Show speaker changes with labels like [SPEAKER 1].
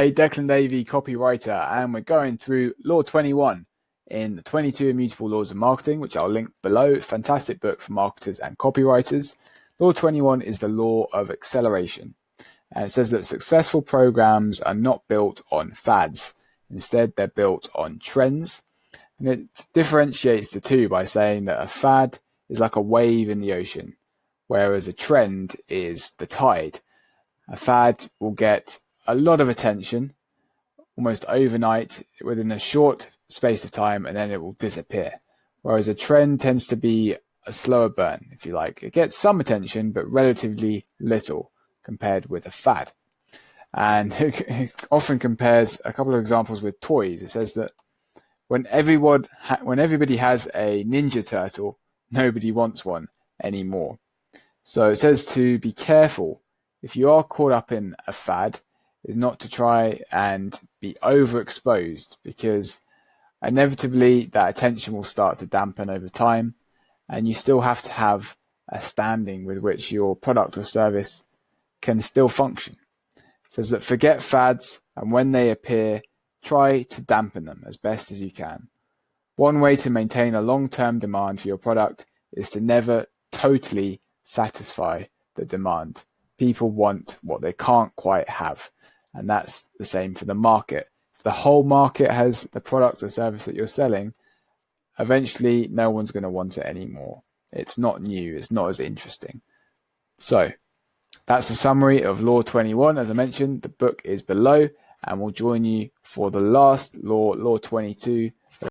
[SPEAKER 1] Hey, Declan Davey, copywriter, and we're going through Law 21 in the 22 Immutable Laws of Marketing, which I'll link below. Fantastic book for marketers and copywriters. Law 21 is the law of acceleration. And it says that successful programs are not built on fads. Instead, they're built on trends. And it differentiates the two by saying that a fad is like a wave in the ocean, whereas a trend is the tide. A fad will get a lot of attention almost overnight within a short space of time, and then it will disappear. Whereas a trend tends to be a slower burn, if you like. It gets some attention, but relatively little compared with a fad. And it often compares a couple of examples with toys. It says that when everybody has a Ninja Turtle, nobody wants one anymore. So it says to be careful if you are caught up in a fad, is not to try and be overexposed, because inevitably that attention will start to dampen over time, and you still have to have a standing with which your product or service can still function. It says that forget fads, and when they appear, try to dampen them as best as you can. One way to maintain a long-term demand for your product is to never totally satisfy the demand. People want what they can't quite have. And that's the same for the market. If the whole market has the product or service that you're selling, eventually no one's going to want it anymore. It's not new. It's not as interesting. So that's a summary of Law 21. As I mentioned, the book is below, and we'll join you for the last law, Law 22,